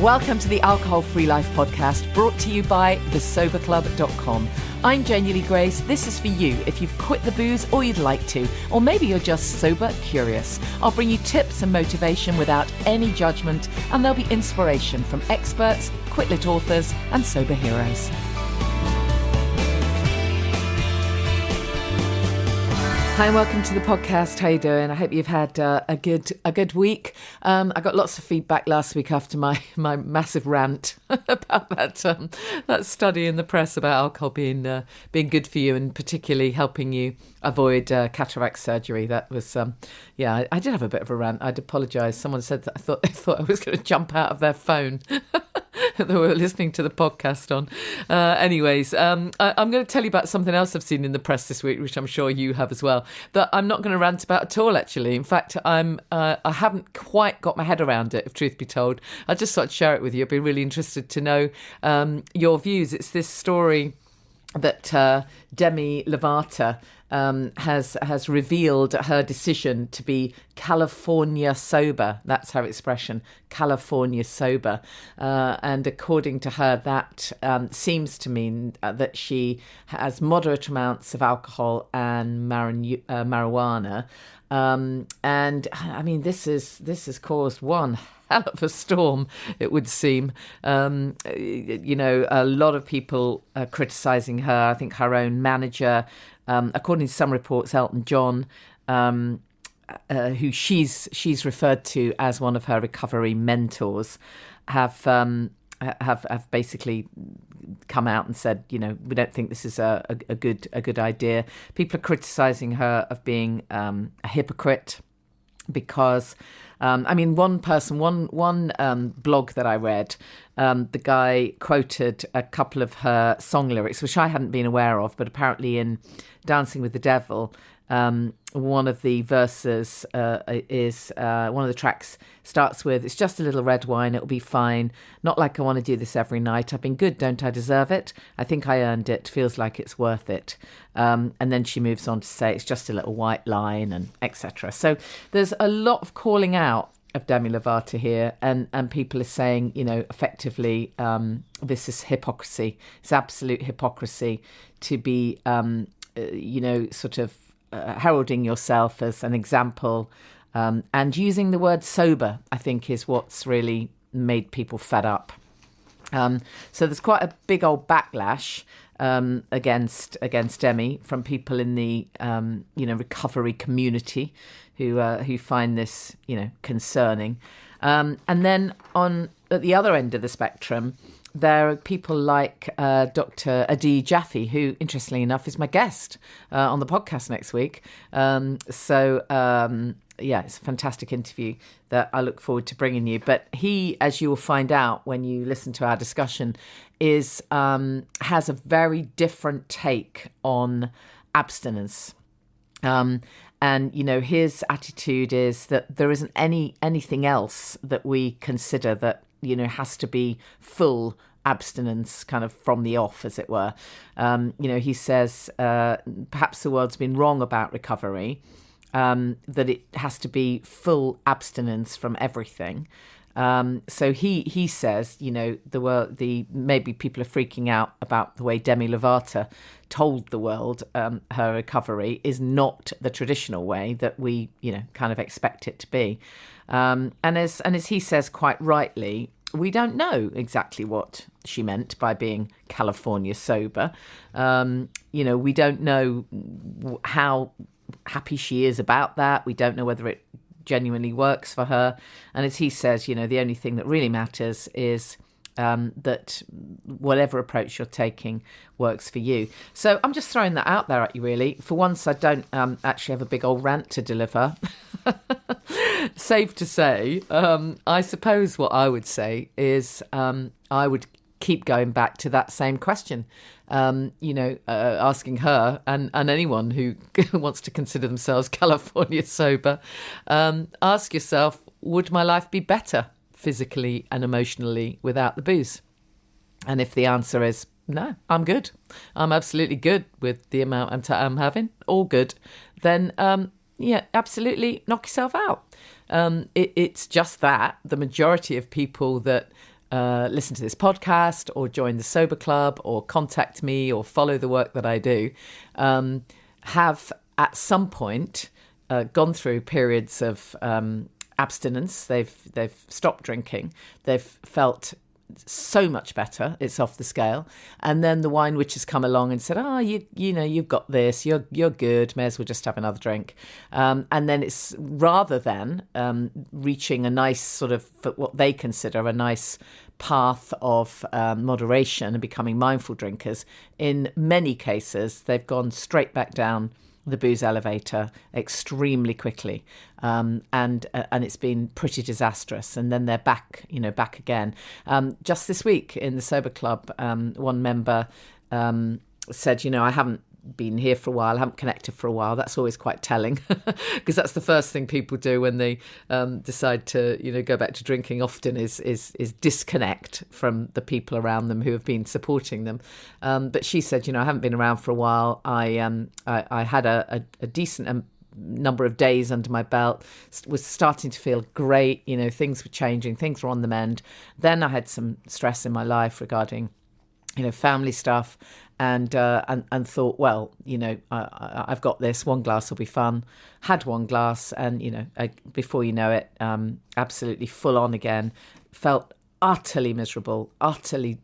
Welcome to the Alcohol Free Life podcast, brought to you by thesoberclub.com. I'm Janey Grace. This is for you if you've quit the booze or you'd like to, or maybe you're just sober curious. I'll bring you tips and motivation without any judgment, and there'll be inspiration from experts, quit-lit authors, and sober heroes. Hi and welcome to the podcast. How you doing? I hope you've had a good week. I got lots of feedback last week after my massive rant about that study in the press about alcohol being good for you and particularly helping you avoid cataract surgery. That was I did have a bit of a rant. I'd apologise. Someone said that they thought I was going to jump out of their phone. That we were listening to the podcast on. I'm going to tell you about something else I've seen in the press this week, which I'm sure you have as well, that I'm not going to rant about at all, actually. In fact, I haven't quite got my head around it, if truth be told. I just thought I'd share it with you. I'd be really interested to know your views. It's this story that Demi Lovato has revealed her decision to be California sober. That's her expression, California sober. And according to her, that seems to mean that she has moderate amounts of alcohol and marijuana. And I mean, this has caused one hell of a storm, it would seem. A lot of people are criticising her. I think her own manager, according to some reports, Elton John, who she's referred to as one of her recovery mentors, have basically come out and said, we don't think this is a good idea. People are criticising her of being a hypocrite because, one blog that I read, the guy quoted a couple of her song lyrics, which I hadn't been aware of, but apparently in Dancing with the Devil, one of the verses is one of the tracks starts with, "It's just a little red wine, it'll be fine. Not like I want to do this every night. I've been good, don't I deserve it? I think I earned it. Feels like it's worth it." And then she moves on to say, "It's just a little white line," and etc. So there's a lot of calling out of Demi Lovato here, and people are saying, effectively, this is hypocrisy. It's absolute hypocrisy to be, heralding yourself as an example, and using the word sober, I think, is what's really made people fed up. So there's quite a big old backlash against Demi from people in the recovery community who find this concerning, and then at the other end of the spectrum, there are people like Dr. Adi Jaffe, who, interestingly enough, is my guest on the podcast next week. It's a fantastic interview that I look forward to bringing you. But he, as you will find out when you listen to our discussion, has a very different take on abstinence. And his attitude is that there isn't anything else that we consider that has to be full abstinence, kind of from the off, as it were. He says perhaps the world's been wrong about recovery, that it has to be full abstinence from everything. So he says, maybe people are freaking out about the way Demi Lovato told the world her recovery is not the traditional way that we, kind of expect it to be. And as he says quite rightly, we don't know exactly what she meant by being California sober. We don't know how happy she is about that. We don't know whether it genuinely works for her. And as he says, the only thing that really matters is that whatever approach you're taking works for you. So I'm just throwing that out there at you, really. For once, I don't actually have a big old rant to deliver. Safe to say, I suppose what I would say is I would keep going back to that same question, asking her and anyone who wants to consider themselves California sober, ask yourself, would my life be better physically and emotionally without the booze? And if the answer is no, I'm good, I'm absolutely good with the amount I'm having, all good, then absolutely knock yourself out. It's just that the majority of people that listen to this podcast or join the Sober Club or contact me or follow the work that I do, have at some point gone through periods of abstinence. They've stopped drinking. They've felt so much better. It's off the scale. And then the wine witch has come along and said, you know, you've got this, you're good, may as well just have another drink. And then it's rather than reaching a nice sort of what they consider a nice path of moderation and becoming mindful drinkers, in many cases, they've gone straight back down the booze elevator extremely quickly, and it's been pretty disastrous. And then they're back again. Just this week in the Sober Club, one member said, I haven't been here for a while, I haven't connected for a while. That's always quite telling, because that's the first thing people do when they decide to go back to drinking. Often is disconnect from the people around them who have been supporting them. But she said, I haven't been around for a while. I had a decent number of days under my belt, was starting to feel great. Things were changing, things were on the mend. Then I had some stress in my life regarding family stuff, and thought, well, I've got this. One glass will be fun. Had one glass, and before you know it, absolutely full on again. Felt utterly miserable, utterly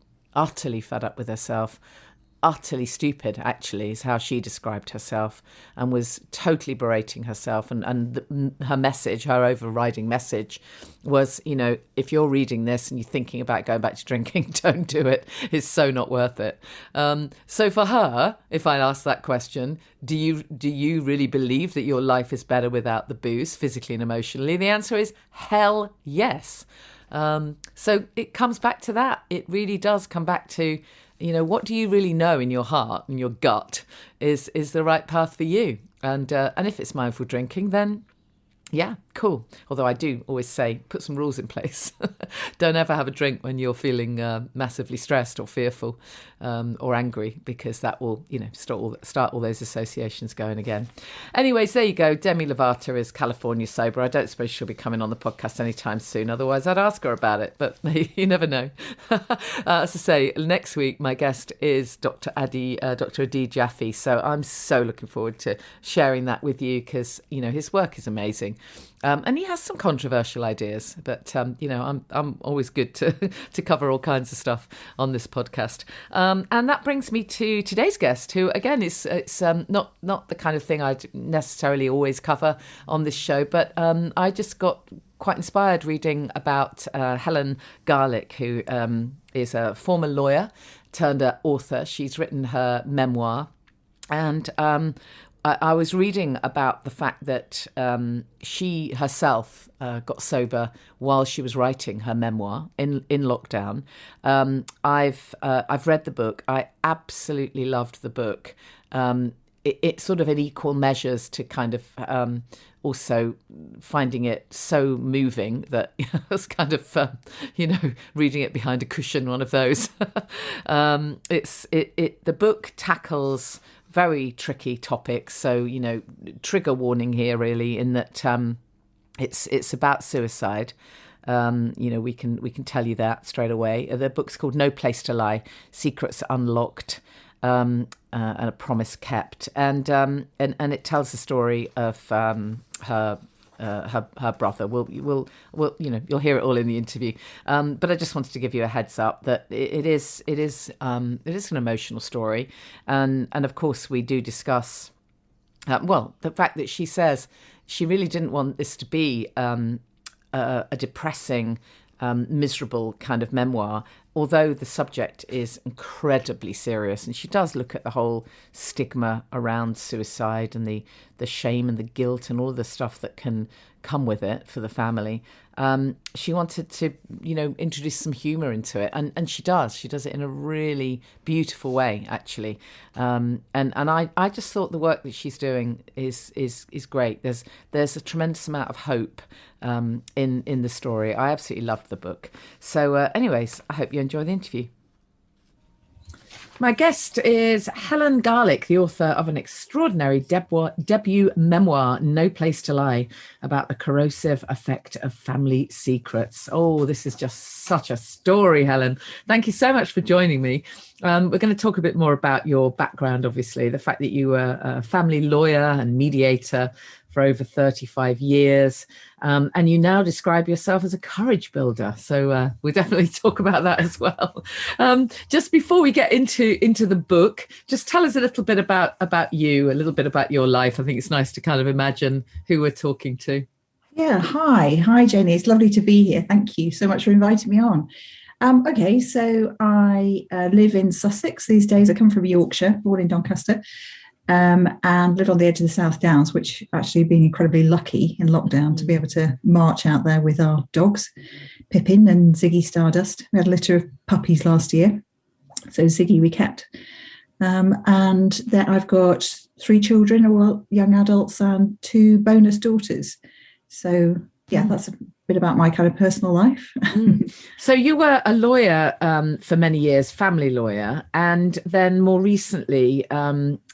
fed up with herself. Utterly stupid, actually, is how she described herself, and was totally berating herself. And her message, her overriding message was, if you're reading this and you're thinking about going back to drinking, don't do it. It's so not worth it. So for her, if I ask that question, do you really believe that your life is better without the booze, physically and emotionally? The answer is hell yes. So it comes back to that. It really does come back to, what do you really know in your heart and your gut is the right path for you? And if it's mindful drinking, then yeah, cool. Although I do always say, put some rules in place. Don't ever have a drink when you're feeling massively stressed or fearful or angry, because that will, start all those associations going again. Anyways, there you go. Demi Lovato is California sober. I don't suppose she'll be coming on the podcast anytime soon. Otherwise, I'd ask her about it, but you never know. As I say, next week, my guest is Dr. Adi Jaffe. So I'm so looking forward to sharing that with you, because, his work is amazing. And he has some controversial ideas, but I'm always good to cover all kinds of stuff on this podcast. And that brings me to today's guest, who again it's not the kind of thing I'd necessarily always cover on this show, but I just got quite inspired reading about Helen Garlick, who is a former lawyer turned author. She's written her memoir, and I was reading about the fact that she herself got sober while she was writing her memoir in lockdown. I've read the book. I absolutely loved the book. It sort of in equal measures to kind of also finding it so moving that I was kind of reading it behind a cushion, one of those. The book tackles very tricky topics, so trigger warning here really, in that it's about suicide. We can tell you that straight away. The book's called No Place to Lie: Secrets Unlocked and a Promise Kept, and it tells the story of her brother. You'll hear it all in the interview. But I just wanted to give you a heads up that it is an emotional story, and of course we do discuss the fact that she says she really didn't want this to be a depressing, miserable kind of memoir, although the subject is incredibly serious, and she does look at the whole stigma around suicide and the shame and the guilt and all the stuff that can come with it for the family. She wanted to, introduce some humour into it, and she does. She does it in a really beautiful way, actually. And I just thought the work that she's doing is great. There's a tremendous amount of hope in the story. I absolutely loved the book. So, anyways, I hope you enjoy the interview. My guest is Helen Garlick, the author of an extraordinary debut memoir, No Place to Lie, about the corrosive effect of family secrets. Oh, this is just such a story, Helen. Thank you so much for joining me. We're going to talk a bit more about your background, obviously, the fact that you were a family lawyer and mediator for over 35 years. And you now describe yourself as a courage builder. So we'll definitely talk about that as well. Just before we get into the book, just tell us a little bit about you, a little bit about your life. I think it's nice to kind of imagine who we're talking to. Yeah, hi, Janey. It's lovely to be here. Thank you so much for inviting me on. Okay, so I live in Sussex these days. I come from Yorkshire, born in Doncaster. And live on the edge of the South Downs, which actually been incredibly lucky in lockdown to be able to march out there with our dogs, Pippin and Ziggy Stardust. We had a litter of puppies last year, so Ziggy we kept. And then I've got 3 children, all young adults, and 2 bonus daughters. So yeah, that's a bit about my kind of personal life. So you were a lawyer for many years, family lawyer, and then more recently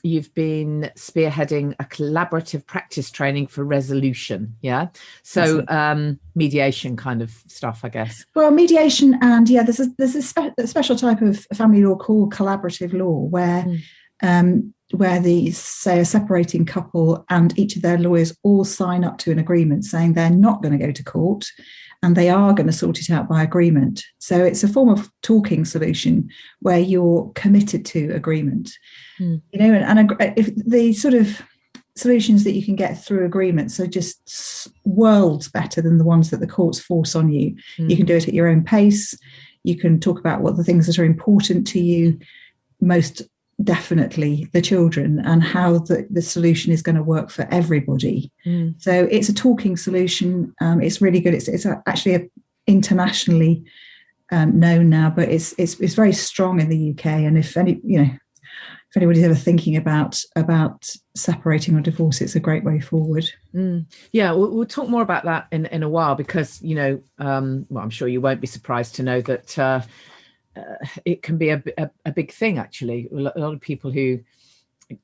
you've been spearheading a collaborative practice training for resolution. Yeah. So mediation kind of stuff, I guess. Well, mediation, and yeah, there's a special type of family law called collaborative law where these, say, a separating couple and each of their lawyers all sign up to an agreement saying they're not going to go to court and they are going to sort it out by agreement. So it's a form of talking solution where you're committed to agreement. You know, and if the sort of solutions that you can get through agreements are just worlds better than the ones that the courts force on you. You can do it at your own pace. You can talk about what the things that are important to you, most definitely the children, and how the solution is going to work for everybody. So it's a talking solution. It's really good. It's actually internationally known now, but it's very strong in the UK. And if anybody's ever thinking about separating or divorce, it's a great way forward. Yeah, we'll talk more about that in a while, because well, I'm sure you won't be surprised to know that it can be a big thing, actually. A lot of people who,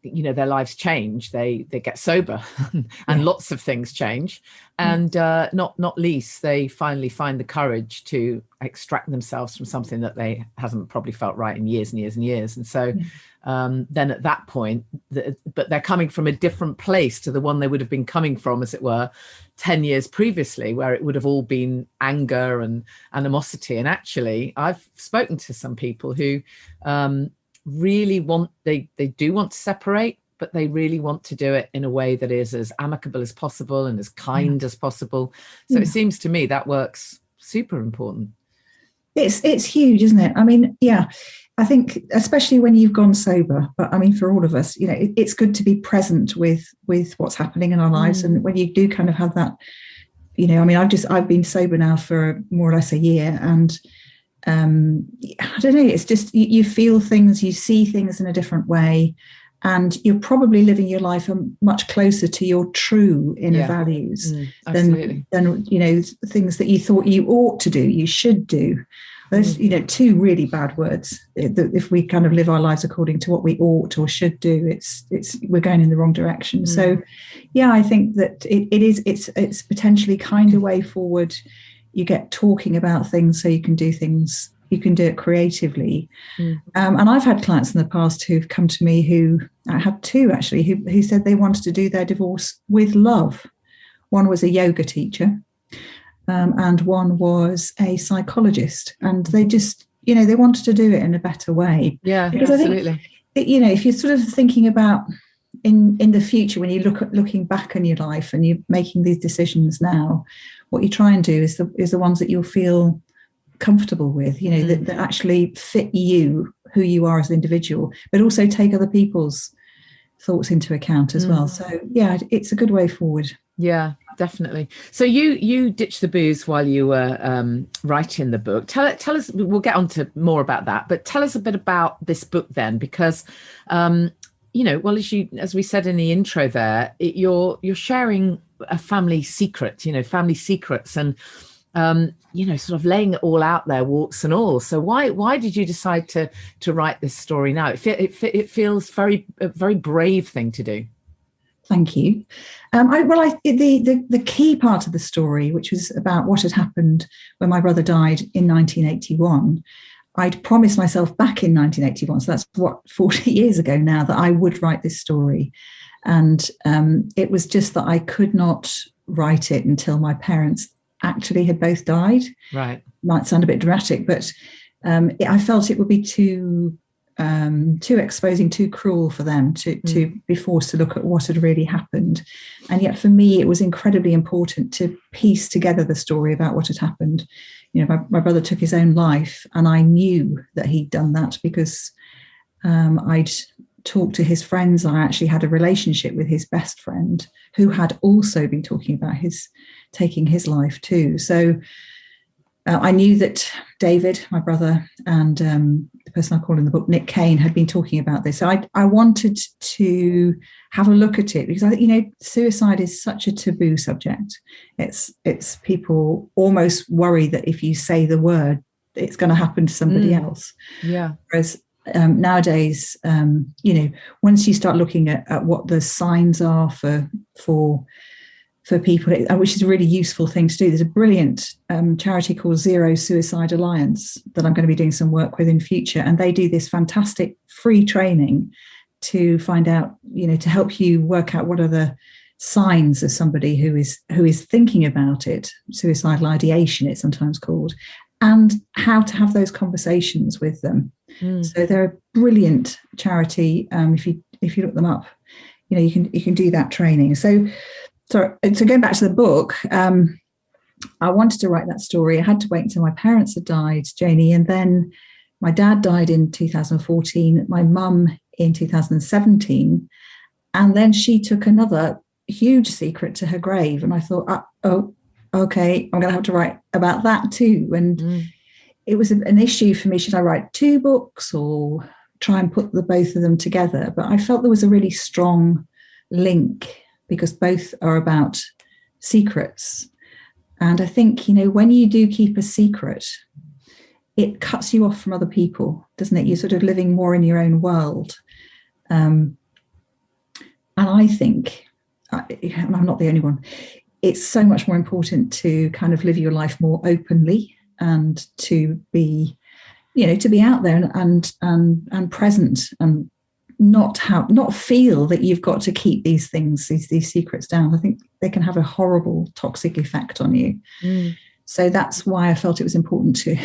their lives change, they get sober and lots of things change, and not least they finally find the courage to extract themselves from something that they hasn't probably felt right in years and years and years. And so then at that point, but they're coming from a different place to the one they would have been coming from, as it were, 10 years previously, where it would have all been anger and animosity. And actually, I've spoken to some people who really they do want to separate, but they really want to do it in a way that is as amicable as possible and as kind as possible. So it seems to me that work's super important. It's huge, isn't it? I mean, yeah, I think especially when you've gone sober, but I mean, for all of us, it's good to be present with what's happening in our lives. And when you do kind of have that, I mean, I've been sober now for more or less a year, and I don't know, it's just you feel things, you see things in a different way, and you're probably living your life much closer to your true inner values than things that you thought you ought to do, you should do. Those 2 really bad words. If we kind of live our lives according to what we ought or should do, we're going in the wrong direction. So yeah, I think that it's potentially kind of way forward. You get talking about things so you can do things, you can do it creatively. And I've had clients in the past who've come to me I had 2 actually, who said they wanted to do their divorce with love. One was a yoga teacher, and one was a psychologist. And they just, they wanted to do it in a better way. Yeah, because absolutely. I think, if you're sort of thinking about in the future, when you looking back on your life and you're making these decisions now, what you try and do is the ones that you'll feel comfortable with, that actually fit you, who you are as an individual, but also take other people's thoughts into account as well. So yeah, it's a good way forward. Yeah, definitely. So you ditched the booze while you were writing the book. Tell us, we'll get on to more about that, but tell us a bit about this book then, because well, as we said in the intro there, you're sharing a family secret, family secrets, and sort of laying it all out there, warts and all. So why did you decide to write this story now? It feels a very brave thing to do. Thank you. The key part of the story, which was about what had happened when my brother died in 1981, I'd promised myself back in 1981, so that's 40 years ago now, that I would write this story. And it was just that I could not write it until my parents actually had both died. Right. Might sound a bit dramatic, but I felt it would be too exposing, too cruel for them to be forced to look at what had really happened. And yet for me, it was incredibly important to piece together the story about what had happened. My brother took his own life, and I knew that he'd done that because I'd talked to his friends. I actually had a relationship with his best friend who had also been talking about taking his life too. So I knew that David, my brother, and the person I call in the book, Nick Kane, had been talking about this. So I wanted to have a look at it because I think, suicide is such a taboo subject. It's people almost worry that if you say the word, it's going to happen to somebody else. Yeah. Whereas nowadays, once you start looking at what the signs are for people, which is a really useful thing to do. There's a brilliant charity called Zero Suicide Alliance that I'm going to be doing some work with in future. And they do this fantastic free training to find out, to help you work out what are the signs of somebody who is thinking about it, suicidal ideation, it's sometimes called, and how to have those conversations with them. So they're a brilliant charity. If you look them up, you can do that training. So going back to the book, I wanted to write that story. I had to wait until my parents had died, Janey, and then my dad died in 2014, my mum in 2017, and then she took another huge secret to her grave. And I thought, oh, okay, I'm going to have to write about that too. And it was an issue for me. Should I write two books or try and put the both of them together? But I felt there was a really strong link because both are about secrets. And I think, when you do keep a secret, it cuts you off from other people, doesn't it? You're sort of living more in your own world. And I think, and I'm not the only one, it's so much more important to kind of live your life more openly and to be, to be out there and present and not feel that you've got to keep these things, these secrets down. I think they can have a horrible toxic effect on you. So that's why I felt it was important to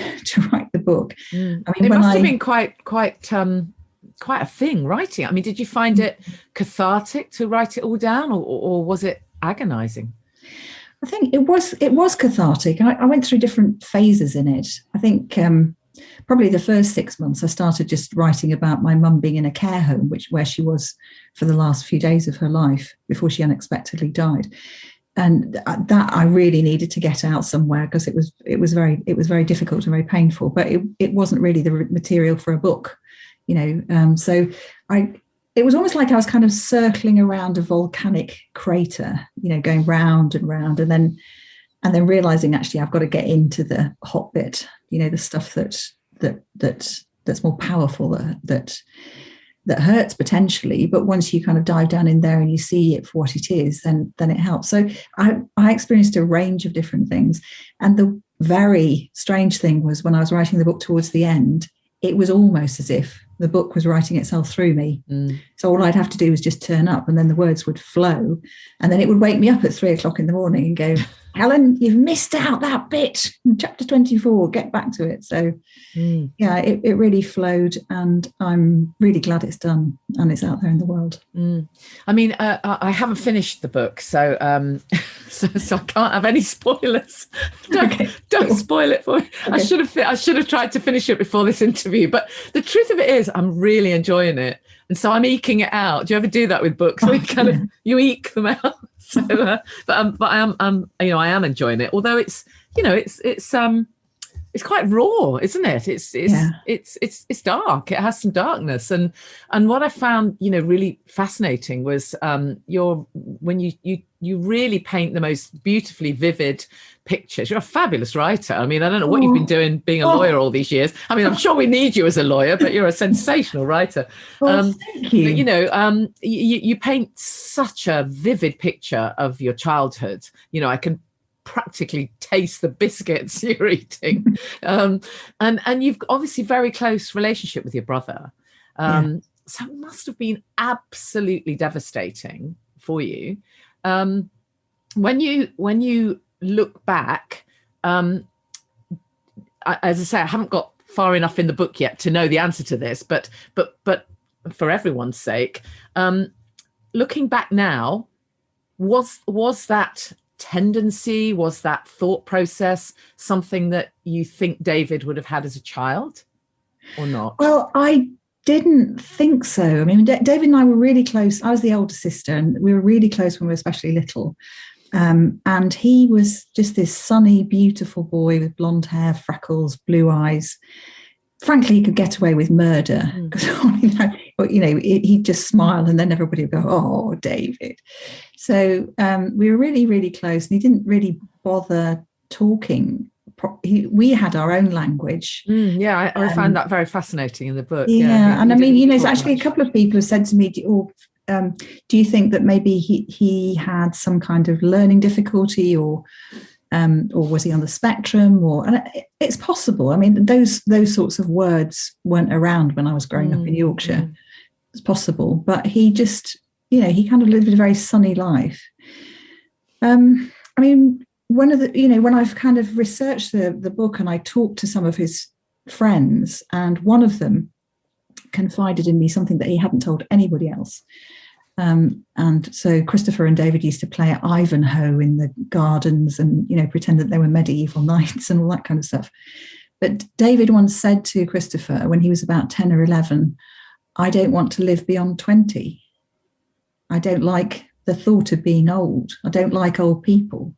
write the book. I mean, it must have been quite a thing writing. I mean, did you find it cathartic to write it all down, or was it agonizing? I think it was cathartic. I went through different phases in it. I think probably the first 6 months I started just writing about my mum being in a care home, where she was for the last few days of her life before she unexpectedly died. And that I really needed to get out somewhere because it was very difficult and very painful, but it wasn't really the material for a book, so it was almost like I was kind of circling around a volcanic crater, going round and round, and then realizing actually I've got to get into the hot bit, the stuff that's more powerful, that hurts potentially, but once you kind of dive down in there and you see it for what it is, then it helps. So I experienced a range of different things, and the very strange thing was when I was writing the book towards the end, it was almost as if the book was writing itself through me. So all I'd have to do was just turn up, and then the words would flow, and then it would wake me up at 3:00 in the morning and go, Helen, you've missed out that bit in chapter 24, get back to it. So yeah, it really flowed, and I'm really glad it's done and it's out there in the world. I mean, I haven't finished the book, so so I can't have any spoilers. Don't spoil it for me. Okay. I should have tried to finish it before this interview, but the truth of it is I'm really enjoying it, and so I'm eking it out. Do you ever do that with books? Where you eke them out? So, but I am enjoying it. Although it's quite raw, isn't it? It's dark. It has some darkness, and what I found really fascinating was when you you really paint the most beautifully vivid pictures. You're a fabulous writer. I mean, I don't know what you've been doing being a lawyer all these years. I mean, I'm sure we need you as a lawyer, but you're a sensational writer. Thank you. But, you paint such a vivid picture of your childhood. I can practically taste the biscuits you're eating. And you've obviously very close relationship with your brother. So it must have been absolutely devastating for you. When you look back, as I say, I haven't got far enough in the book yet to know the answer to this, but for everyone's sake, looking back now, was that tendency, was that thought process something that you think David would have had as a child or not? Well, I didn't think so. I mean, David and I were really close. I was the older sister, and we were really close when we were especially little. And he was just this sunny, beautiful boy with blonde hair, freckles, blue eyes. Frankly, he could get away with murder because he'd just smile, and then everybody would go, "Oh, David." So we were really, really close, and he didn't really bother talking. We had our own language. I found that very fascinating in the book. And I mean, it's actually a couple of people have said to me, do you think that maybe he had some kind of learning difficulty, or was he on the spectrum? And it's possible. I mean, those sorts of words weren't around when I was growing up in Yorkshire. It's possible, but he just, he kind of lived a very sunny life. I mean, one of the, when I've kind of researched the book and I talked to some of his friends, and one of them confided in me something that he hadn't told anybody else. And so Christopher and David used to play at Ivanhoe in the gardens and, pretend that they were medieval knights and all that kind of stuff. But David once said to Christopher when he was about 10 or 11, "I don't want to live beyond 20. I don't like the thought of being old. I don't like old people.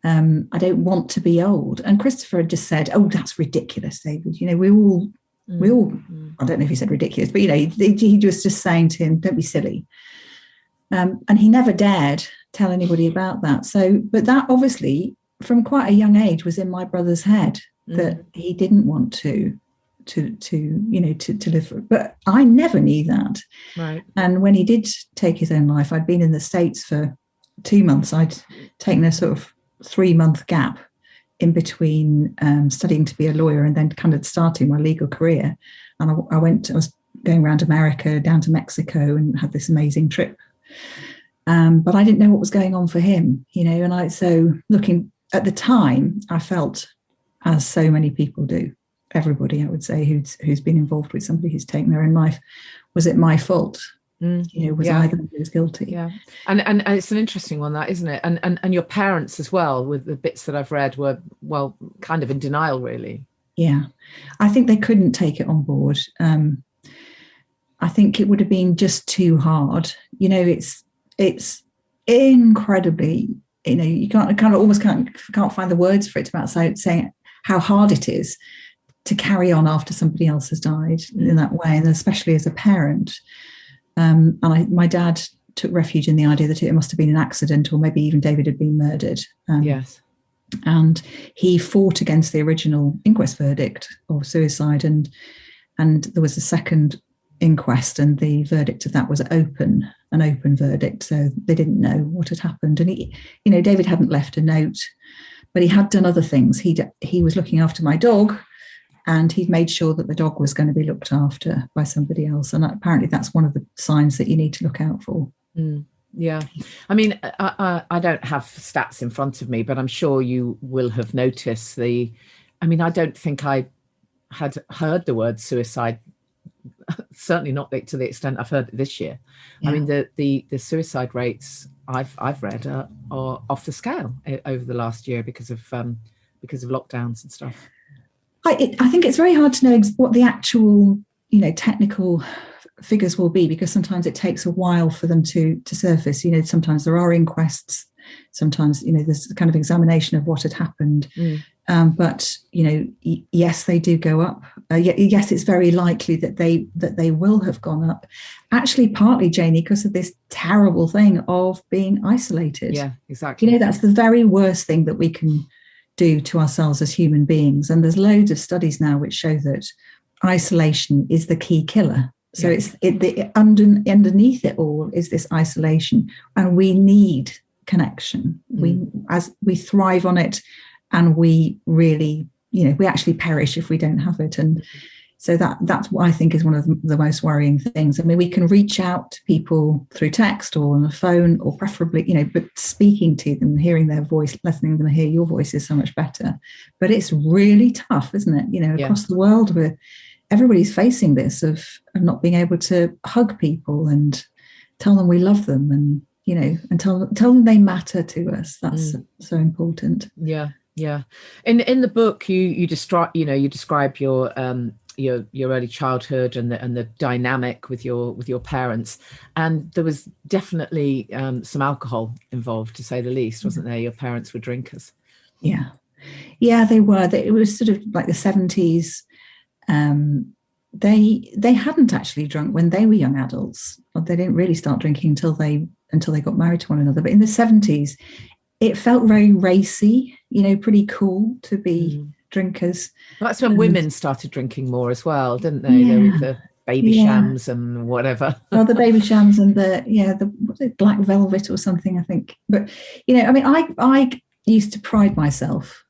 I don't want to be old." And Christopher had just said, "Oh, that's ridiculous, David. We all, I don't know if he said ridiculous, but, he was just saying to him, don't be silly." And he never dared tell anybody about that. So, but that obviously from quite a young age was in my brother's head, that he didn't want to live. But I never knew that. Right. And when he did take his own life, I'd been in the States for 2 months. I'd taken a sort of 3-month gap in between studying to be a lawyer and then kind of starting my legal career. And I was going around America, down to Mexico, and had this amazing trip. But I didn't know what was going on for him, and so looking at the time, I felt, as so many people do, everybody, I would say, who's been involved with somebody who's taken their own life, was it my fault? Was I the one who was guilty? Yeah. And it's an interesting one, that, isn't it? And your parents as well, with the bits that I've read, were, well, kind of in denial, really. Yeah. I think they couldn't take it on board. I think it would have been just too hard. It's incredibly, you can't find the words for it about saying how hard it is to carry on after somebody else has died in that way, and especially as a parent. And my dad took refuge in the idea that it must have been an accident, or maybe even David had been murdered. Yes. And he fought against the original inquest verdict of suicide, and there was a second inquest, and the verdict of that was an open verdict, so they didn't know what had happened. And David hadn't left a note, but he had done other things. He was looking after my dog, and he'd made sure that the dog was going to be looked after by somebody else. And apparently that's one of the signs that you need to look out for. Yeah. I mean, I don't have stats in front of me, but I'm sure you will have noticed I don't think I had heard the word suicide, certainly not to the extent I've heard it this year. Yeah. I mean, the suicide rates I've read are off the scale over the last year because of lockdowns and stuff. I think it's very hard to know what the actual, technical figures will be, because sometimes it takes a while for them to surface. Sometimes there are inquests, sometimes, there's a kind of examination of what had happened. But yes, they do go up. Yes, it's very likely that they will have gone up. Actually, partly, Janey, because of this terrible thing of being isolated. Yeah, exactly. That's the very worst thing that we can do to ourselves as human beings. And there's loads of studies now which show that isolation is the key killer. So underneath it all is this isolation, and we need connection. We thrive on it, and we really, we actually perish if we don't have it. And so that's what I think is one of the most worrying things. I mean, we can reach out to people through text or on the phone, or preferably, but speaking to them, hearing their voice, letting them hear your voice is so much better. But it's really tough, isn't it? Across the world, where everybody's facing this of not being able to hug people and tell them we love them, and and tell them they matter to us. That's so important. Yeah. Yeah. In the book, you describe your early childhood and the dynamic with your parents, and there was definitely some alcohol involved, to say the least, wasn't there? Your parents were drinkers. Yeah, they were. It was sort of like the 70s. They hadn't actually drunk when they were young adults. They didn't really start drinking until they got married to one another. But in the 70s, it felt very racy, pretty cool to be drinkers. Well, that's when women started drinking more as well, didn't they? Yeah, with the baby shams and whatever. Well, the baby shams and the what was it, black velvet or something, I think. But I used to pride myself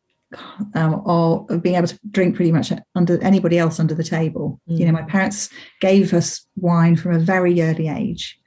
of being able to drink pretty much under anybody else under the table. My parents gave us wine from a very early age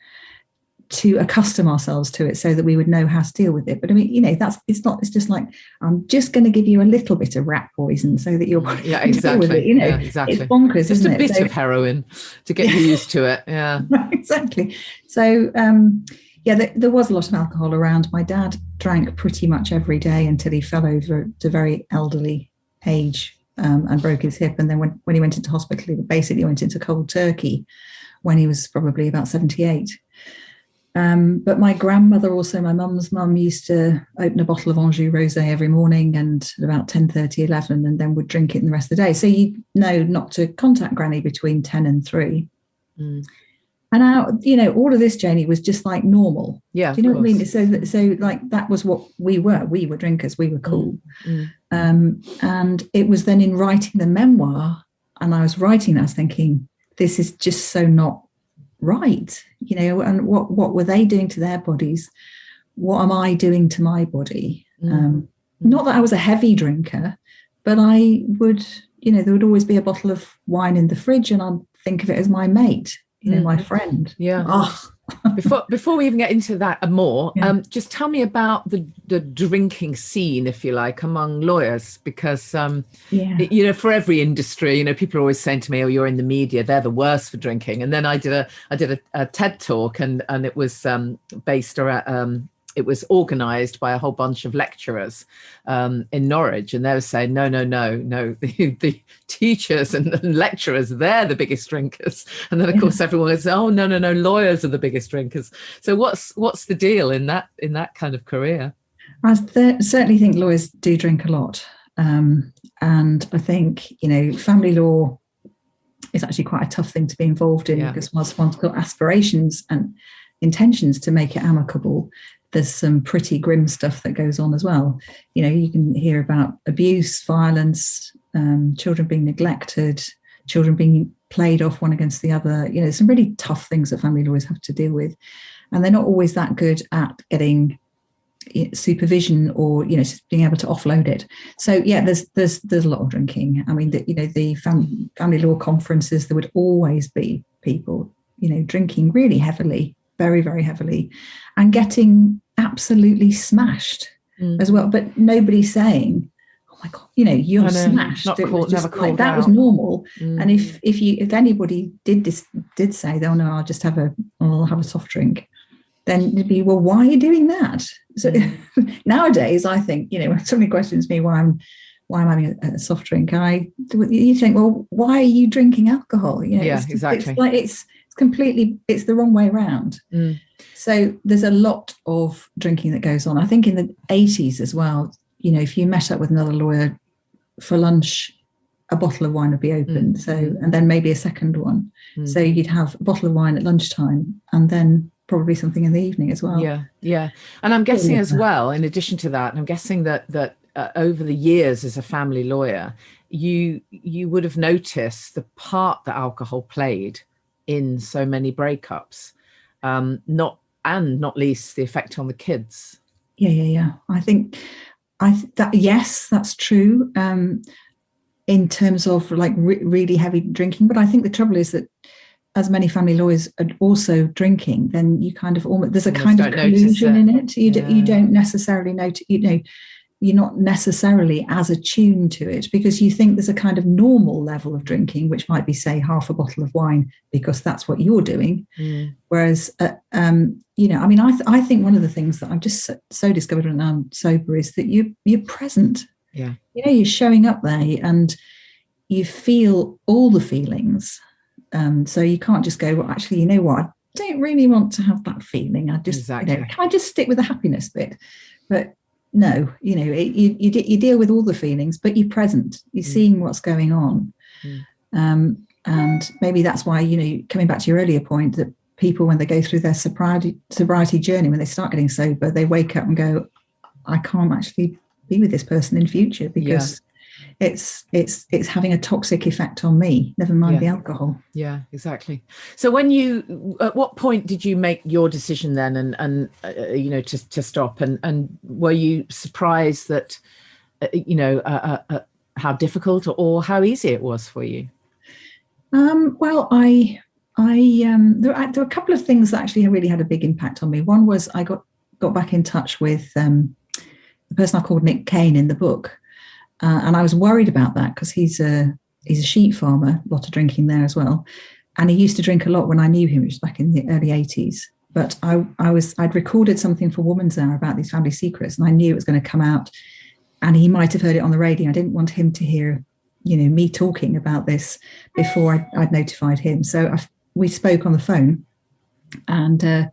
to accustom ourselves to it, so that we would know how to deal with it. But I mean, it's just like, I'm just going to give you a little bit of rat poison so that your body can deal with it. Exactly. It's bonkers, just isn't a bit of heroin to get you used to it. Yeah. Exactly. So there was a lot of alcohol around. My dad drank pretty much every day until he fell over at a very elderly age and broke his hip. And then when he went into hospital, he basically went into cold turkey when he was probably about 78. But my grandmother, also my mum's mum, used to open a bottle of Anjou Rosé every morning, and at about 10:30, 11, and then would drink it in the rest of the day. So you know not to contact Granny between 10 and 3. And now, all of this, Janey, was just like normal. Yeah. Do you know what I mean? So like that was what we were. We were drinkers. We were cool. And it was then in writing the memoir, and I was writing, I was thinking, this is just so not right, and what were they doing to their bodies? What am I doing to my body? Not that I was a heavy drinker, but I would, there would always be a bottle of wine in the fridge, and I'd think of it as my mate, my friend. Yeah. Before we even get into that more, just tell me about the drinking scene, if you like, among lawyers, because for every industry, people are always saying to me, "Oh, you're in the media; they're the worst for drinking." And then I did a TED talk, and it was based around. It was organised by a whole bunch of lecturers in Norwich, and they were saying, no, the teachers and the lecturers, they're the biggest drinkers. And then, of course, everyone would say, oh, no, lawyers are the biggest drinkers. So what's the deal in that kind of career? I certainly think lawyers do drink a lot. And I think, family law is actually quite a tough thing to be involved in, because whilst one's got aspirations and intentions to make it amicable, there's some pretty grim stuff that goes on as well. You can hear about abuse, violence, children being neglected, children being played off one against the other. Some really tough things that family lawyers have to deal with. And they're not always that good at getting supervision or, being able to offload it. So, there's a lot of drinking. I mean, the family law conferences, there would always be people, drinking really heavily, very, very heavily, and getting absolutely smashed as well. But nobody's saying, "Oh my God, you're smashed." Not called, never called that out. was normal. And if anybody did say, "Oh no, I'll have a soft drink," then it'd be, well, why are you doing that? So nowadays, I think, when somebody questions me why I'm having a soft drink, you think, well, why are you drinking alcohol? Exactly. It's the wrong way around. So there's a lot of drinking that goes on. I think in the 80s as well, if you met up with another lawyer for lunch, a bottle of wine would be opened. And then maybe a second one. So you'd have a bottle of wine at lunchtime, and then probably something in the evening as well. Yeah. And I'm guessing as well, in addition to that, I'm guessing that over the years as a family lawyer, you would have noticed the part that alcohol played in so many breakups, not least the effect on the kids. Yeah. I think that yes, that's true. In terms of like really heavy drinking, but I think the trouble is that as many family lawyers are also drinking, then you kind of there's a kind of collusion in it. You don't necessarily notice. You're not necessarily as attuned to it because you think there's a kind of normal level of drinking, which might be, say, half a bottle of wine because that's what you're doing. Whereas, I think one of the things that I've just so discovered when I'm sober is that you're present. Yeah. You're showing up there and you feel all the feelings. So you can't just go, well, actually, you know what? I don't really want to have that feeling. I just, can I just stick with the happiness bit? But no, you deal with all the feelings, but you're present. You're seeing what's going on. And maybe that's why, coming back to your earlier point, that people, when they go through their sobriety journey, when they start getting sober, they wake up and go, I can't actually be with this person in future because it's having a toxic effect on me, never mind the alcohol. Yeah, exactly. So at what point did you make your decision then and to stop, and were you surprised that how difficult or how easy it was for you? Well, there were a couple of things that actually really had a big impact on me. One was I got back in touch with the person I called Nick Kane in the book. And I was worried about that because he's a sheep farmer, a lot of drinking there as well. And he used to drink a lot when I knew him, which was back in the early 80s. But I'd recorded something for Woman's Hour about these family secrets, and I knew it was going to come out. And he might have heard it on the radio. I didn't want him to hear, me talking about this before I'd notified him. So we spoke on the phone, and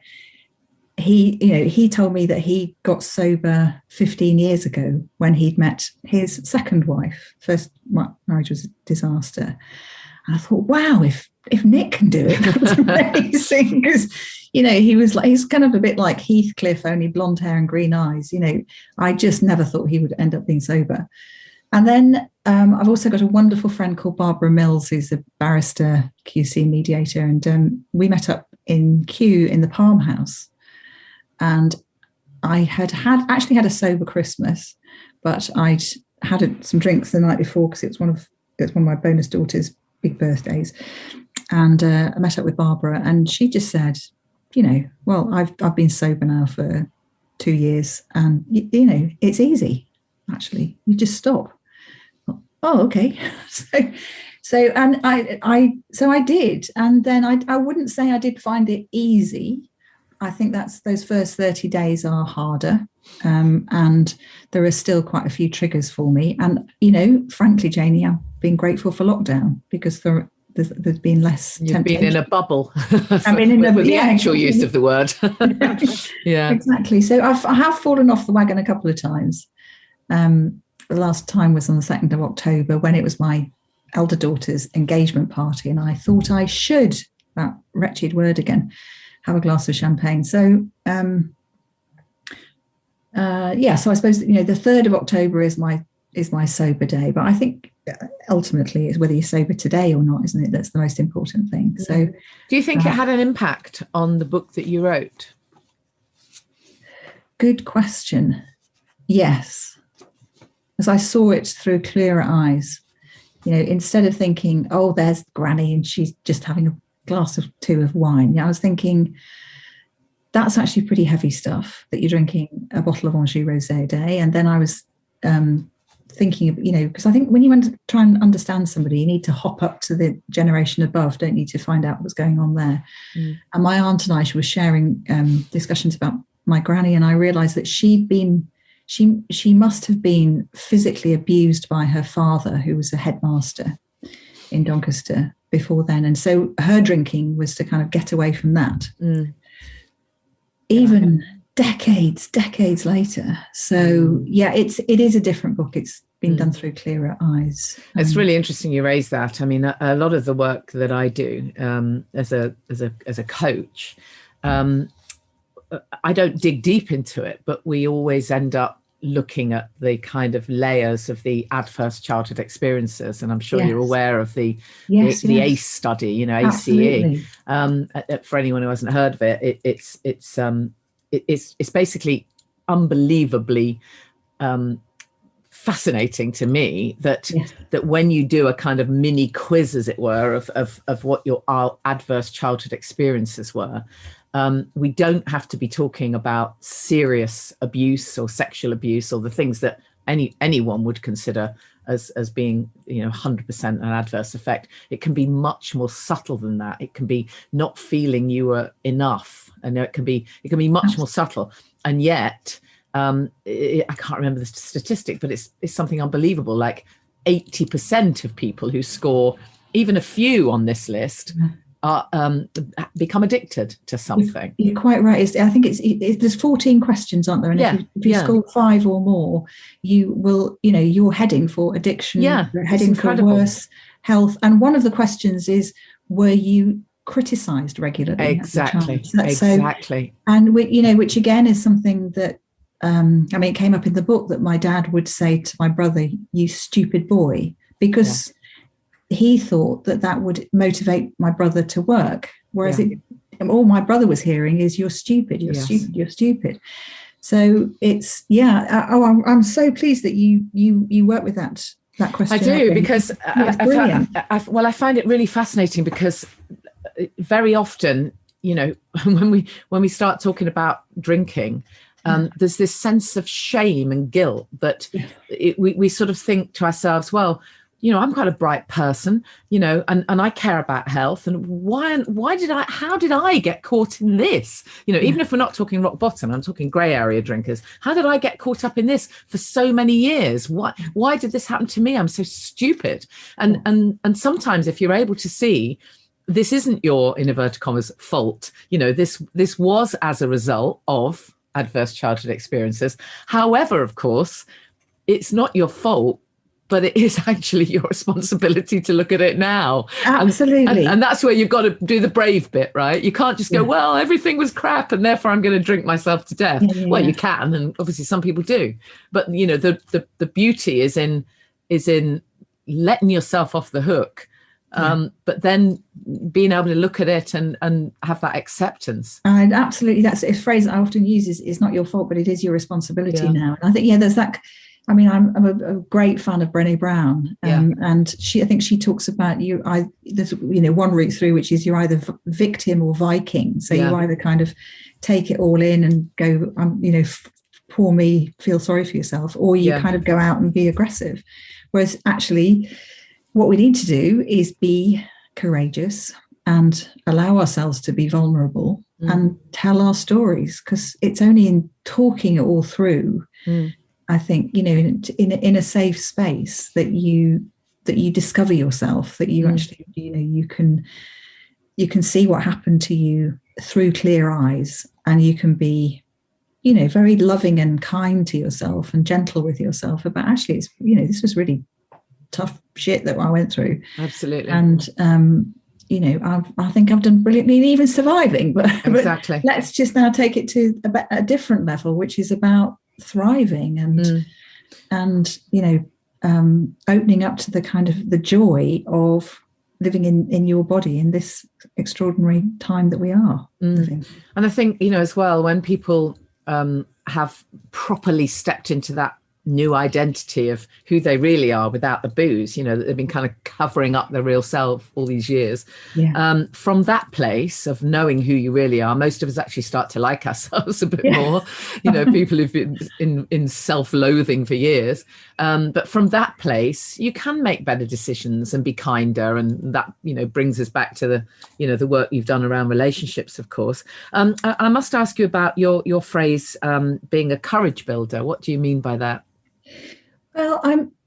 he told me that he got sober 15 years ago when he'd met his second wife. First marriage was a disaster. And I thought, wow, if Nick can do it, that's amazing. Because, he's kind of a bit like Heathcliff, only blonde hair and green eyes. I just never thought he would end up being sober. And then I've also got a wonderful friend called Barbara Mills, who's a barrister, QC mediator. And we met up in Kew in the Palm House. And I had actually had a sober Christmas, but I'd had some drinks the night before because it was one of my bonus daughter's big birthdays. And I met up with Barbara, and she just said, well, I've been sober now for 2 years, and it's easy. Actually, you just stop. Oh, okay. So I did, and then I wouldn't say I did find it easy. I think those first 30 days are harder, and there are still quite a few triggers for me. And, frankly, Janey, I've been grateful for lockdown because there's been less temptation. You've been in a bubble. I mean, with the actual use of the word. Yeah, exactly. So I have fallen off the wagon a couple of times. The last time was on the 2nd of October when it was my elder daughter's engagement party, and I thought I should, that wretched word again, have a glass of champagne. So, so I suppose, the 3rd of October is my sober day. But I think ultimately it's whether you're sober today or not, isn't it? That's the most important thing. So do you think it had an impact on the book that you wrote? Good question. Yes. As I saw it through clearer eyes, instead of thinking, oh, there's Granny and she's just having a glass of 2 of wine. I was thinking that's actually pretty heavy stuff that you're drinking a bottle of Anjou Rosé a day. And then I was thinking, because I think when you want to try and understand somebody, you need to hop up to the generation above, don't you, to find out what's going on there. And my aunt and I, she was sharing discussions about my granny, and I realised that she must have been physically abused by her father, who was a headmaster in Doncaster before then. And so her drinking was to kind of get away from that. Even decades later. So it is a different book. being done through clearer eyes. It's really interesting you raise that. I mean, a lot of the work that I do as a coach, I don't dig deep into it, but we always end up looking at the kind of layers of the adverse childhood experiences, and I'm sure you're aware of the ACE study, ACE. For anyone who hasn't heard of it, it's basically unbelievably fascinating to me that when you do a kind of mini quiz, as it were, of what your adverse childhood experiences were. We don't have to be talking about serious abuse or sexual abuse or the things that anyone would consider as being 100% an adverse effect. It can be much more subtle than that. It can be not feeling you were enough, and it can be much more subtle. And yet, I can't remember the statistic, but it's something unbelievable. Like 80% of people who score even a few on this list become addicted to something. You're quite right. I think there's 14 questions, aren't there? And if you score 5 or more, you will, you're heading for addiction. You're heading for worse health. And one of the questions is, were you criticised regularly? Exactly. And which again is something that it came up in the book that my dad would say to my brother, "You stupid boy," because he thought that would motivate my brother to work, whereas all my brother was hearing is, "You're stupid, you're stupid, you're stupid." So it's I'm so pleased that you work with that question. I do, because I find it really fascinating, because very often, when we start talking about drinking, there's this sense of shame and guilt that we sort of think to ourselves, well, I'm quite a bright person, and I care about health. And how did I get caught in this? Even if we're not talking rock bottom, I'm talking grey area drinkers. How did I get caught up in this for so many years? Why did this happen to me? I'm so stupid. And sometimes if you're able to see, this isn't your, in inverted commas, fault. This was as a result of adverse childhood experiences. However, of course, it's not your fault, but it is actually your responsibility to look at it now. Absolutely. And that's where you've got to do the brave bit, right? You can't just go, well, everything was crap and therefore I'm going to drink myself to death. Well, you can, and obviously some people do. But, the beauty is in letting yourself off the hook, but then being able to look at it and have that acceptance. And absolutely, that's a phrase I often use, is it's not your fault, but it is your responsibility now. And I think, there's that. I mean, I'm a great fan of Brené Brown, and I think she talks about there's one route through, which is you're either victim or Viking. So you either kind of take it all in and go, poor me, feel sorry for yourself, or you kind of go out and be aggressive. Whereas actually, what we need to do is be courageous and allow ourselves to be vulnerable and tell our stories, because it's only in talking it all through. I think, in a safe space that you discover yourself, that you actually, you can see what happened to you through clear eyes, and you can be, very loving and kind to yourself and gentle with yourself about, actually, it's, this was really tough shit that I went through. Absolutely. And, I think I've done brilliantly in even surviving, but let's just now take it to a different level, which is about thriving and opening up to the kind of the joy of living in your body in this extraordinary time that we are living. And I think, as well, when people have properly stepped into that new identity of who they really are without the booze, that they've been kind of covering up their real self all these years. From that place of knowing who you really are, most of us actually start to like ourselves a bit more, people who've been in self-loathing for years. But from that place, you can make better decisions and be kinder. And that, brings us back to the work you've done around relationships, of course. I must ask you about your phrase, being a courage builder. What do you mean by that? Well,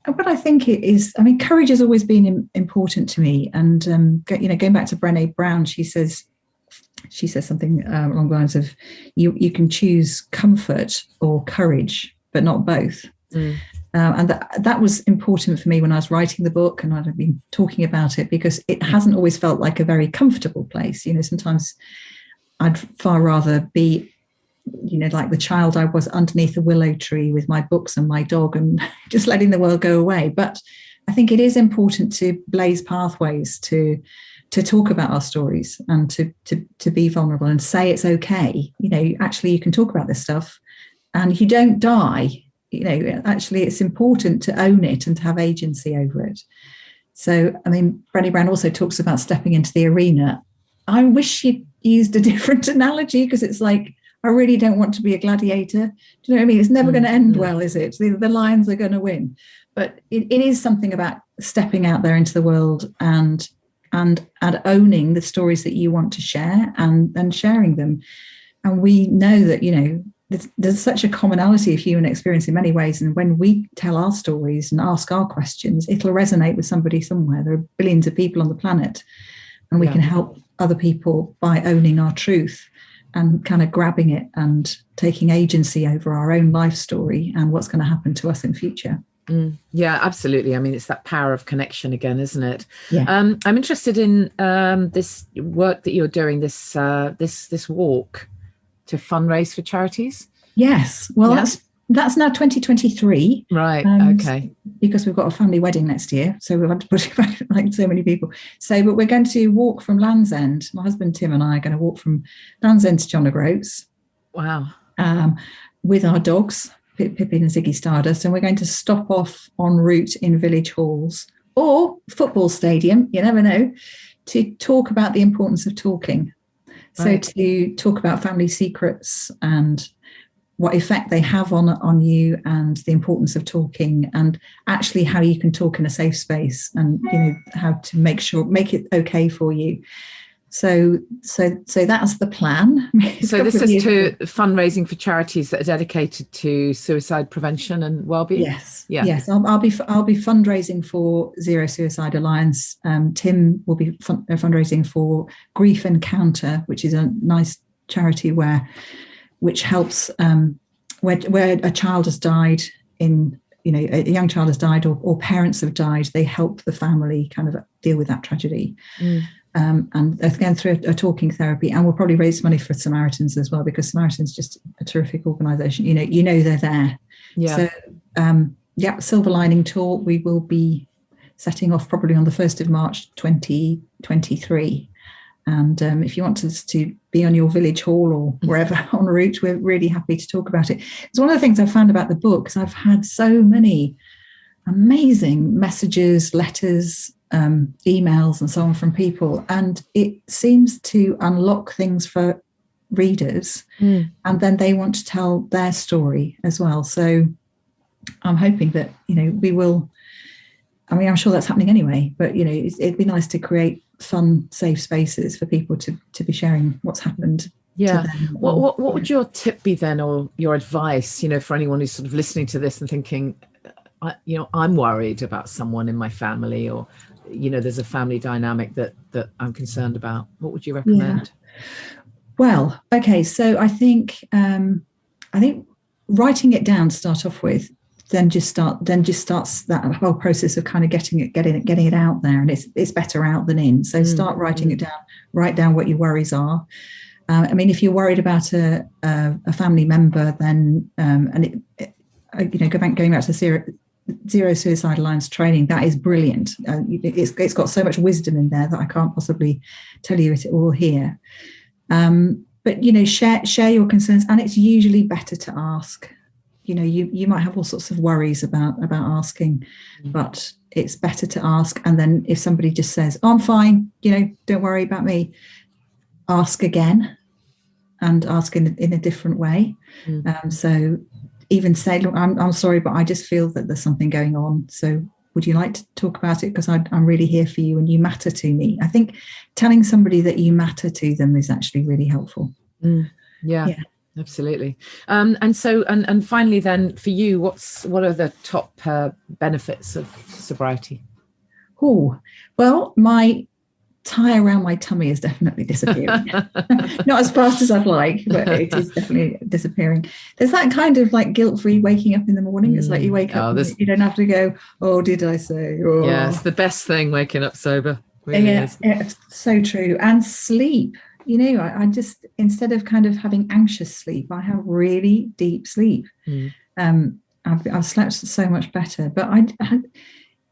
what I think it is, courage has always been important to me. And, going back to Brené Brown, she says something along the lines of, you can choose comfort or courage, but not both. And that was important for me when I was writing the book, and I've been talking about it, because it hasn't always felt like a very comfortable place. Sometimes I'd far rather be, like the child I was underneath a willow tree with my books and my dog and just letting the world go away. But I think it is important to blaze pathways to talk about our stories and to be vulnerable and say it's okay. Actually, you can talk about this stuff and you don't die. Actually, it's important to own it and to have agency over it. So, Brené Brown also talks about stepping into the arena. I wish she'd used a different analogy, because it's like, I really don't want to be a gladiator. Do you know what I mean? It's never going to end well, is it? The lions are going to win. But it is something about stepping out there into the world and owning the stories that you want to share and sharing them. And we know that, there's such a commonality of human experience in many ways. And when we tell our stories and ask our questions, it'll resonate with somebody somewhere. There are billions of people on the planet, and we can help other people by owning our truth and kind of grabbing it and taking agency over our own life story and what's going to happen to us in future. Yeah, absolutely. It's that power of connection again, isn't it? Yeah. I'm interested in this work that you're doing, this walk to fundraise for charities. Yes. Well, that's now 2023. Right. Okay. Because we've got a family wedding next year, so we've had to push it back like so many people. But we're going to walk from Land's End. My husband Tim and I are going to walk from Land's End to John O'Groats. Wow. With our dogs, Pippin and Ziggy Stardust, and we're going to stop off en route in village halls or football stadium, you never know, to talk about the importance of talking. Right. So to talk about family secrets and what effect they have on you, and the importance of talking, and actually how you can talk in a safe space, and how to make it okay for you. So that's the plan. So this is to fundraising for charities that are dedicated to suicide prevention and wellbeing. Yes, yes. I'll be fundraising for Zero Suicide Alliance. Tim will be fundraising for Grief Encounter, which is a nice charity which helps where a child has died a young child has died or parents have died. They help the family kind of deal with that tragedy. And again, through a talking therapy, and we'll probably raise money for Samaritans as well, because Samaritans just a terrific organisation. They're there. Yeah. So Silver Lining Tour. We will be setting off probably on the 1st of March 2023. And if you want us to be on your village hall or wherever en route, we're really happy to talk about it. It's one of the things I've found about the book, is I've had so many amazing messages, letters, emails and so on from people, and it seems to unlock things for readers, and then they want to tell their story as well. So I'm hoping that we will. I'm sure that's happening anyway, but it'd be nice to create fun, safe spaces for people to be sharing what's happened. Yeah. To them. What would your tip be then, or your advice, for anyone who's sort of listening to this and thinking, I'm worried about someone in my family, or there's a family dynamic that I'm concerned about. What would you recommend? Yeah. Well, okay, so I think writing it down to start off with, then just starts that whole process of kind of getting it out there, and it's better out than in. So start writing it down. Write down what your worries are. If you're worried about a family member, then going back to Zero Suicide Alliance training, that is brilliant. It's got so much wisdom in there that I can't possibly tell you it all here. But share your concerns, and it's usually better to ask. You might have all sorts of worries about asking, but it's better to ask. And then if somebody just says, "Oh, I'm fine," don't worry about me, ask again, and ask in a different way. So even say, "Look, I'm sorry, but I just feel that there's something going on. So would you like to talk about it? Because I'm really here for you and you matter to me." I think telling somebody that you matter to them is actually really helpful. Yeah. Absolutely. And finally, then, for you, what are the top benefits of sobriety? Oh, well, my tie around my tummy is definitely disappearing. Not as fast as I'd like, but it is definitely disappearing. There's that kind of like guilt-free waking up in the morning. It's like you wake up and you don't have to go, oh, did I say? Oh. Yeah, it's the best thing, waking up sober. Really is. It's so true. And sleep. I just, instead of kind of having anxious sleep, I have really deep sleep. I've slept so much better. But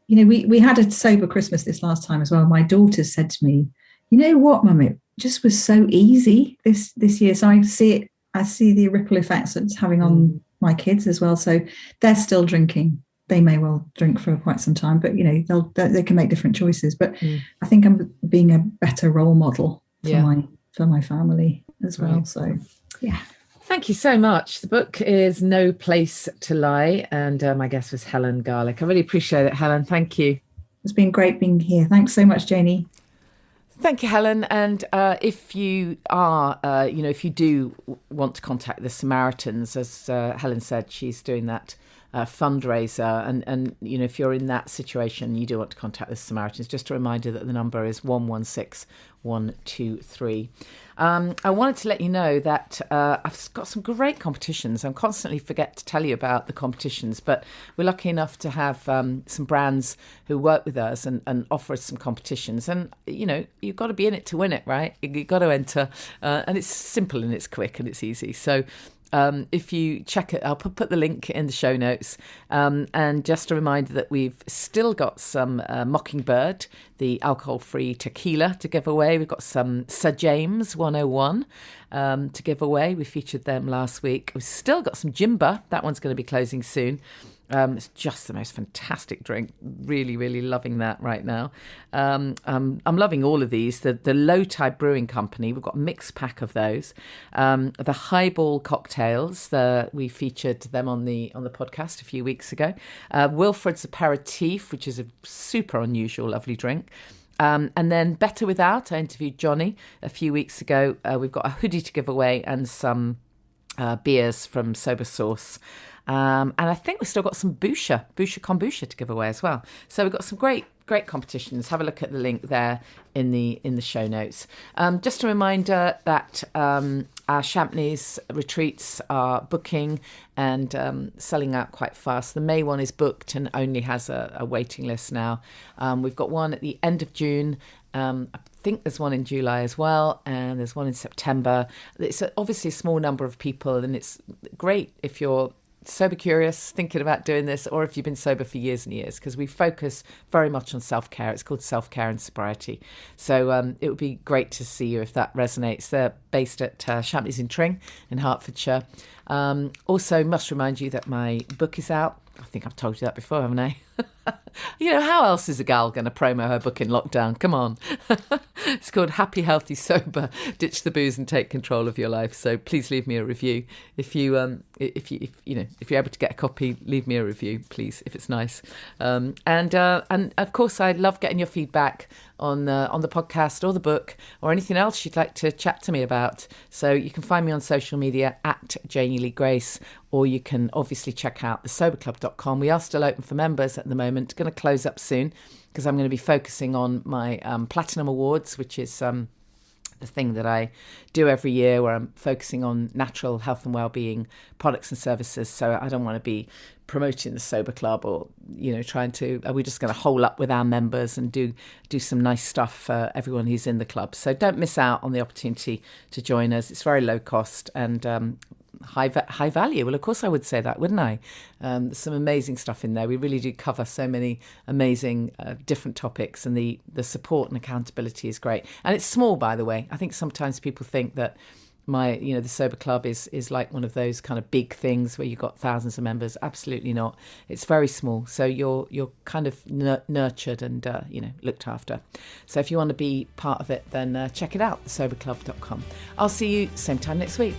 we had a sober Christmas this last time as well. My daughter said to me, you know what, Mum, it just was so easy this year. So I see the ripple effects it's having on my kids as well. So they're still drinking. They may well drink for quite some time, but they can make different choices. But I think I'm being a better role model for my family as well. Right. So yeah. Thank you so much. The book is No Place to Lie, and my guest was Helen Garlick. I really appreciate it, Helen. Thank you. It's been great being here. Thanks so much, Janey. Thank you, Helen. And if you are, if you do want to contact the Samaritans, as Helen said, she's doing that fundraiser. And if you're in that situation, you do want to contact the Samaritans. Just a reminder that the number is 116123. I wanted to let you know that I've got some great competitions. I constantly forget to tell you about the competitions, but we're lucky enough to have some brands who work with us and offer us some competitions. And, you've got to be in it to win it, right? You've got to enter. And it's simple and it's quick and it's easy. So if you check it, I'll put the link in the show notes. And just a reminder that we've still got some Mockingbird, the alcohol-free tequila, to give away. We've got some Sir James 101 to give away. We featured them last week. We've still got some Jimba. That one's going to be closing soon. It's just the most fantastic drink. Really, really loving that right now. I'm loving all of these. The Low Tide Brewing Company, we've got a mixed pack of those. The Highball cocktails, we featured them on the podcast a few weeks ago. Wilfred's Aperitif, which is a super unusual, lovely drink. And then Better Without, I interviewed Johnny a few weeks ago. We've got a hoodie to give away and some beers from Sober Source. And I think we've still got some Busha kombucha to give away as well. So we've got some great competitions. Have a look at the link there in the show notes. Just a reminder that our Champneys retreats are booking and selling out quite fast. The May one is booked and only has a waiting list now. We've got one at the end of June. I think there's one in July as well, and there's one in September. It's obviously a small number of people, and it's great if you're sober curious, thinking about doing this, or if you've been sober for years and years, because we focus very much on self-care. It's called Self-Care and Sobriety. So it would be great to see you if that resonates. They're based at Champneys in Tring in Hertfordshire. Also, must remind you that my book is out. I think I've told you that before, haven't I? How else is a gal going to promo her book in lockdown? Come on. It's called Happy, Healthy, Sober. Ditch the booze and take control of your life. So please leave me a review. If you're able to get a copy, leave me a review, please, if it's nice. And of course, I love getting your feedback on the podcast or the book or anything else you'd like to chat to me about. So you can find me on social media at Janey Lee Grace, or you can obviously check out thesoberclub.com. We are still open for members at the moment. Going to close up soon because I'm going to be focusing on my Platinum Awards, which is the thing that I do every year where I'm focusing on natural health and well-being products and services. So I don't want to be promoting the Sober Club or, trying to, we're just going to hole up with our members and do some nice stuff for everyone who's in the club. So don't miss out on the opportunity to join us. It's very low cost and high value. Well, of course I would say that, wouldn't I? There's some amazing stuff in there. We really do cover so many amazing different topics, and the support and accountability is great. And it's small, by the way. I think sometimes people think that the Sober Club is like one of those kind of big things where you've got thousands of members. Absolutely not. It's very small. So you're kind of nurtured and, looked after. So if you want to be part of it, then check it out, thesoberclub.com. I'll see you same time next week.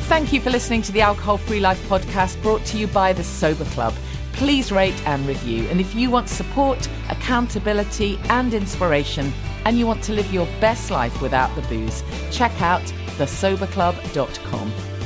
Thank you for listening to the Alcohol Free Life podcast, brought to you by the Sober Club. Please rate and review. And if you want support, accountability and inspiration, and you want to live your best life without the booze, check out thesoberclub.com.